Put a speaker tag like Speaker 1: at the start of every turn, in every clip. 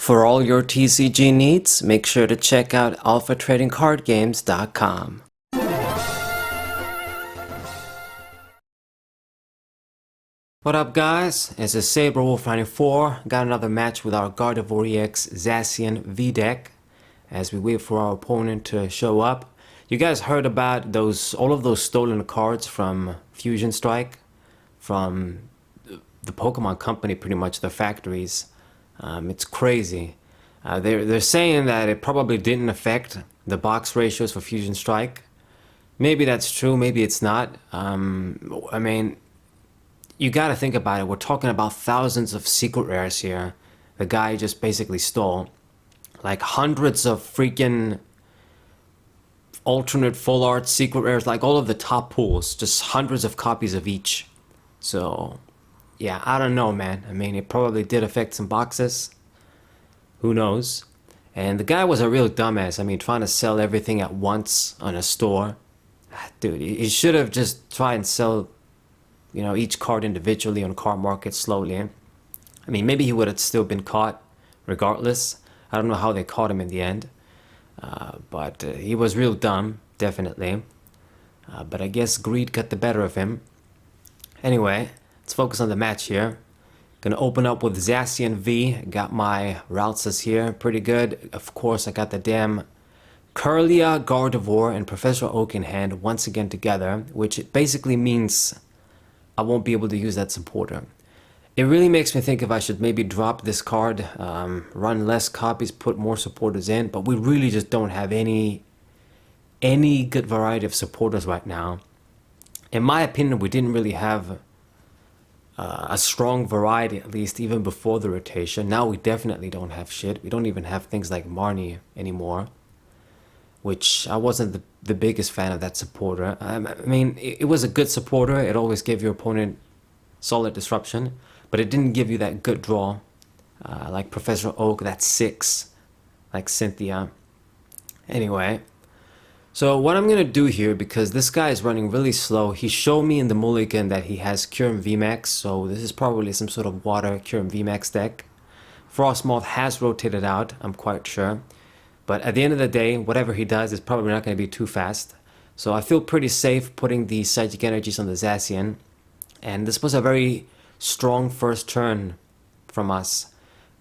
Speaker 1: For all your TCG needs, make sure to check out alphatradingcardgames.com. What up guys, it's a SaberWolf94, got another match with our Gardevoir EX Zacian V deck as we wait for our opponent to show up. You guys heard about all of those stolen cards from Fusion Strike, from the Pokemon Company, pretty much the factories. It's crazy. They're saying that it probably didn't affect the box ratios for Fusion Strike. Maybe that's true, maybe it's not. I mean, you gotta think about it. We're talking about thousands of secret rares here. The guy just basically stole like hundreds of freaking alternate full art secret rares, like all of the top pools, just hundreds of copies of each. So yeah, I don't know, man. I mean, it probably did affect some boxes. Who knows? And the guy was a real dumbass. I mean, trying to sell everything at once on a store. Dude, he should have just tried and sell, you know, each card individually on card market slowly. I mean, maybe he would have still been caught regardless. I don't know how they caught him in the end. But he was real dumb, definitely. But I guess greed got the better of him. Anyway, let's focus on the match here. Gonna open up with Zacian V. Got my Raltsas here, pretty good. Of course, I got the damn Kirlia, Gardevoir, and Professor Oak in hand once again together, which basically means I won't be able to use that supporter. It really makes me think if I should maybe drop this card, run less copies, put more supporters in, but we really just don't have any good variety of supporters right now. In my opinion, we didn't really have a strong variety, at least even before the rotation. Now we definitely don't have shit. We don't even have things like Marnie anymore, which I wasn't the biggest fan of that supporter. I mean, it was a good supporter. It always gave your opponent solid disruption, but it didn't give you that good draw, like Professor Oak, that's 6, like Cynthia. Anyway, so what I'm gonna do here, because this guy is running really slow, he showed me in the mulligan that he has Kyurem VMAX, so this is probably some sort of water Kyurem VMAX deck. Frostmoth has rotated out, I'm quite sure. But at the end of the day, whatever he does is probably not going to be too fast. So I feel pretty safe putting the Psychic Energies on the Zacian. And this was a very strong first turn from us.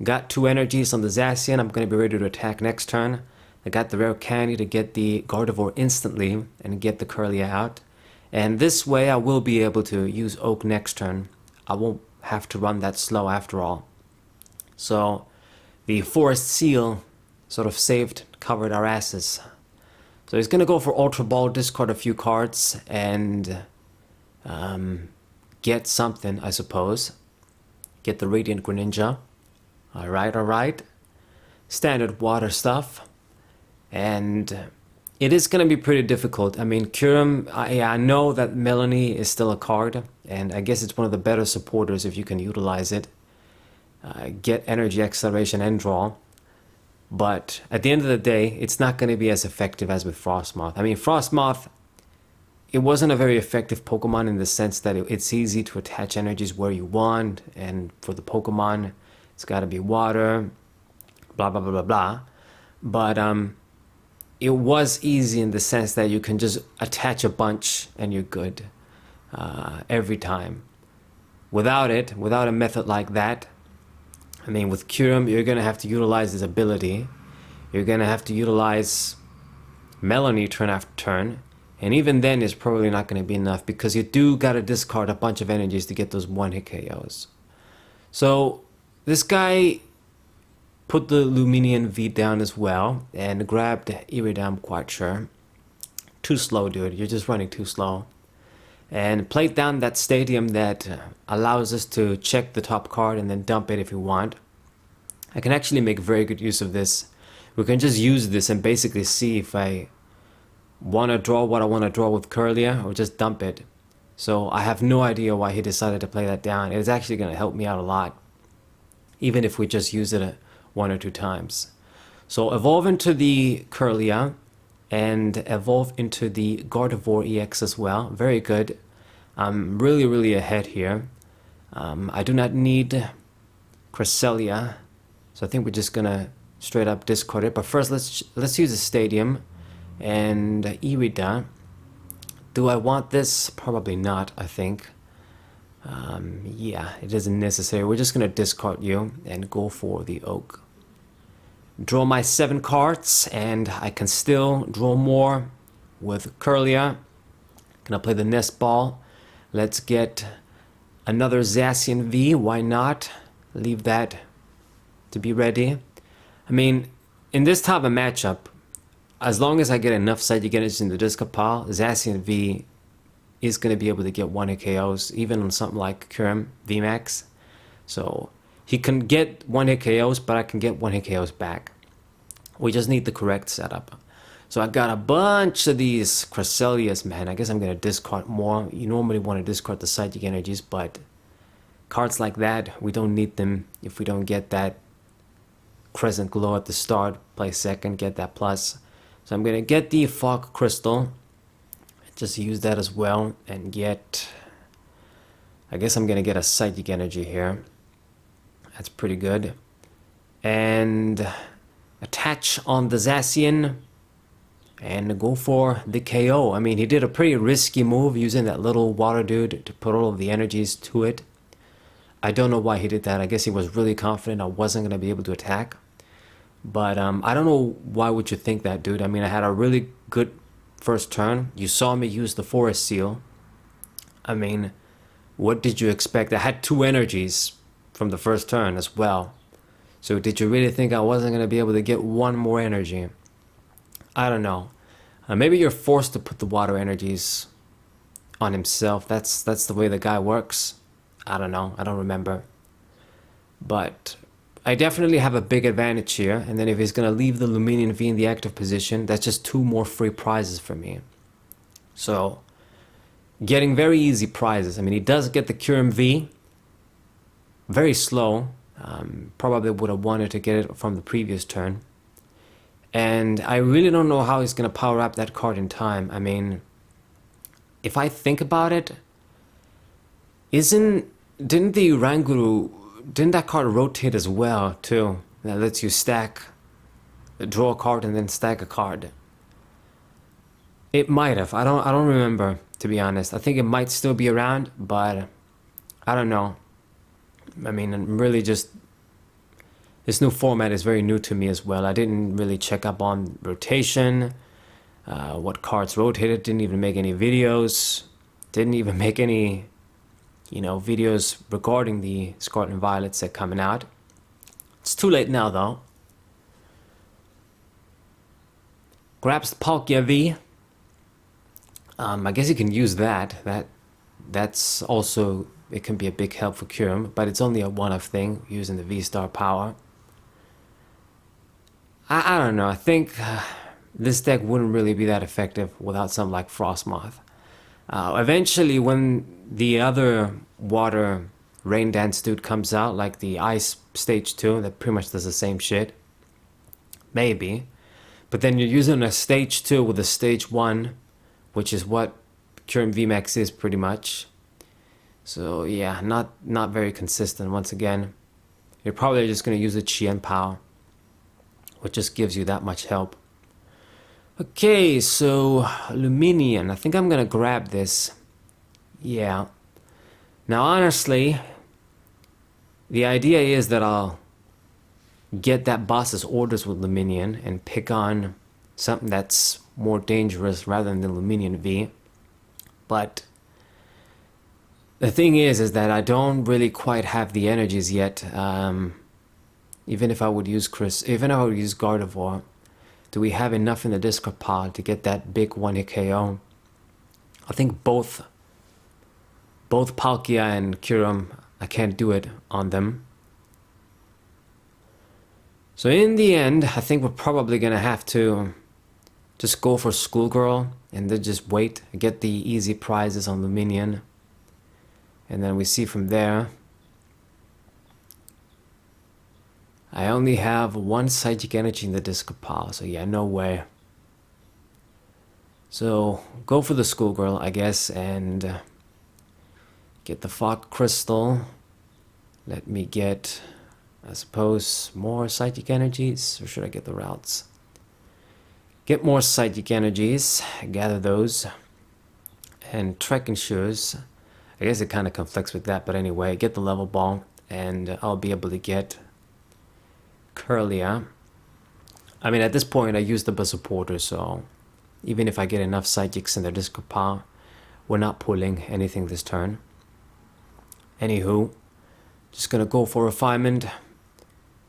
Speaker 1: Got 2 energies on the Zacian. I'm going to be ready to attack next turn. I got the rare candy to get the Gardevoir instantly and get the Kirlia out. And this way I will be able to use Oak next turn. I won't have to run that slow after all. So the Forest Seal sort of covered our asses. So he's gonna go for Ultra Ball, discard a few cards, and get something, I suppose. Get the Radiant Greninja. Alright. Standard water stuff. And it is gonna be pretty difficult. I mean, Kyurem, I know that Melanie is still a card, and I guess it's one of the better supporters if you can utilize it. Get Energy Acceleration and draw. But at the end of the day, it's not going to be as effective as with Frostmoth. I mean, Frostmoth, it wasn't a very effective Pokemon in the sense that it's easy to attach energies where you want, and for the Pokemon, it's got to be water, blah, blah, blah, blah, blah. But it was easy in the sense that you can just attach a bunch and you're good every time. Without a method like that, I mean, with Kyurem, you're going to have to utilize his ability. You're going to have to utilize Melanie turn after turn. And even then, it's probably not going to be enough because you do got to discard a bunch of energies to get those one-hit KOs. So this guy put the Luminian V down as well and grabbed Iridam, quite sure. Too slow, dude. You're just running too slow. And played down that stadium that allows us to check the top card and then dump it if we want. I can actually make very good use of this. We can just use this and basically see if I want to draw what I want to draw with Kirlia or just dump it. So I have no idea why he decided to play that down. It is actually going to help me out a lot, even if we just use it 1 or 2 times. So evolve into the Kirlia and evolve into the Gardevoir EX as well. Very good. I'm really ahead here. I do not need Cresselia So I think we're just gonna straight up discard it. But first, let's use a stadium and Irida. Do I want this? Probably not, I think. Yeah, it isn't necessary. We're just gonna discard you and go for the oak. Draw my 7 cards, and I can still draw more with Kirlia. Gonna play the nest ball. Let's get another Zacian V. Why not? Leave that to be ready. I mean, in this type of matchup, as long as I get enough psychic energy in the discard pile, Zacian V is going to be able to get 1 hit KOs, even on something like Kyurem VMAX. So he can get 1 hit KOs, but I can get 1 hit KOs back. We just need the correct setup. So I got a bunch of these Cresselias, man. I guess I'm going to discard more. You normally want to discard the psychic energies, but cards like that, we don't need them if we don't get that Crescent Glow at the start. Play second, get that plus. So I'm going to get the Fog Crystal. Just use that as well and get... I guess I'm going to get a psychic energy here. That's pretty good. And attach on the Zacian and go for the KO. I mean, he did a pretty risky move using that little water dude to put all of the energies to it. I don't know why he did that. I guess he was really confident I wasn't going to be able to attack. But I don't know why would you think that, dude. I mean, I had a really good first turn. You saw me use the Forest Seal. I mean, what did you expect? I had 2 energies from the first turn as well. So did you really think I wasn't going to be able to get 1 more energy? I don't know. Maybe you're forced to put the water energies on himself. That's the way the guy works. I don't know. I don't remember. But I definitely have a big advantage here. And then if he's going to leave the Luminian V in the active position, that's just 2 more free prizes for me. So, getting very easy prizes. I mean, he does get the Kyurem V. Very slow. Probably would have wanted to get it from the previous turn. And I really don't know how he's going to power up that card in time. I mean, if I think about it, didn't the Ranguru, didn't that card rotate as well too? That lets you draw a card and then stack a card. It might have. I don't remember, to be honest. I think it might still be around, but I don't know. I mean, I'm really just... This new format is very new to me as well. I didn't really check up on rotation, what cards rotated, didn't even make any videos, didn't even make any, videos regarding the Scarlet and Violets that are coming out. It's too late now, though. Grabs the Palkia V. I guess you can use that. That's also, it can be a big help for Kyurem, but it's only a one-off thing, using the VSTAR power. I don't know, I think this deck wouldn't really be that effective without something like Frostmoth. Eventually, when the other water rain dance dude comes out, like the ice stage 2, that pretty much does the same shit. Maybe. But then you're using a stage 2 with a stage 1, which is what Kyurem VMAX is pretty much. So yeah, not very consistent once again. You're probably just going to use a Chien Pao, which just gives you that much help. Okay, so Luminian. I think I'm gonna grab this. Yeah. Now honestly, the idea is that I'll get that boss's orders with Luminian and pick on something that's more dangerous rather than the Luminian V. But the thing is that I don't really quite have the energies yet. Even if I would use Gardevoir, do we have enough in the discard pile to get that big 1-hit KO? I think both Palkia and Kyurem, I can't do it on them. So in the end, I think we're probably gonna have to just go for Schoolgirl and then just wait, get the easy prizes on Luminian, and then we see from there. I only have 1 psychic energy in the discard pile, so yeah, no way. So go for the Schoolgirl, I guess, and get the Fog Crystal. Let me get I suppose more psychic energies, or should I get the routes? Get more psychic energies, gather those, and trekking shoes. I guess it kind of conflicts with that, but anyway, get the level ball, and I'll be able to get Kirlia. I mean, at this point, I use the supporter, so even if I get enough psychics in their discard pile, we're not pulling anything this turn. Anywho, just gonna go for refinement.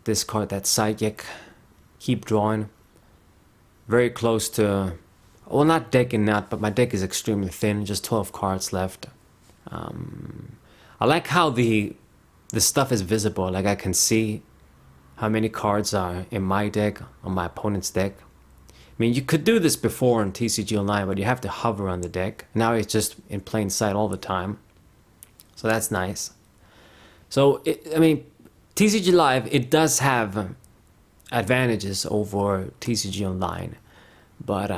Speaker 1: Discard that psychic. Keep drawing. Very close to, well, not decking nut, but my deck is extremely thin. Just 12 cards left. I like how the stuff is visible. Like I can see how many cards are in my deck, on my opponent's deck. I mean, you could do this before on TCG Online, but you have to hover on the deck. Now it's just in plain sight all the time. So that's nice. So, I mean, TCG Live, it does have advantages over TCG Online. But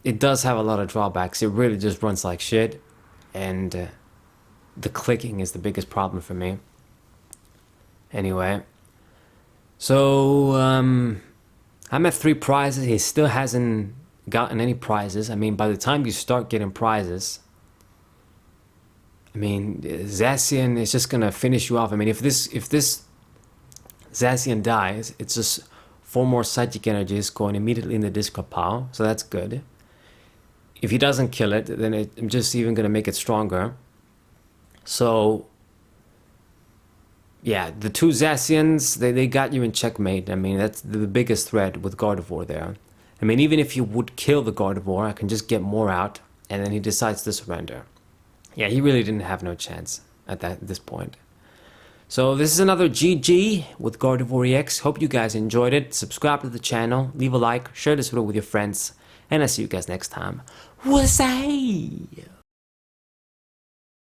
Speaker 1: it does have a lot of drawbacks. It really just runs like shit. And the clicking is the biggest problem for me. Anyway. So, I'm at 3 prizes. He still hasn't gotten any prizes. I mean, by the time you start getting prizes, I mean, Zacian is just gonna finish you off. I mean, if this Zacian dies, it's just 4 more psychic energies going immediately in the discard pile, so that's good. If he doesn't kill it, then I'm just even gonna make it stronger. So, yeah, the 2 Zacians, they got you in checkmate. I mean, that's the biggest threat with Gardevoir there. I mean, even if you would kill the Gardevoir, I can just get more out, and then he decides to surrender. Yeah, he really didn't have no chance at this point. So this is another GG with Gardevoir EX. Hope you guys enjoyed it. Subscribe to the channel, leave a like, share this video with your friends, and I'll see you guys next time. What's up?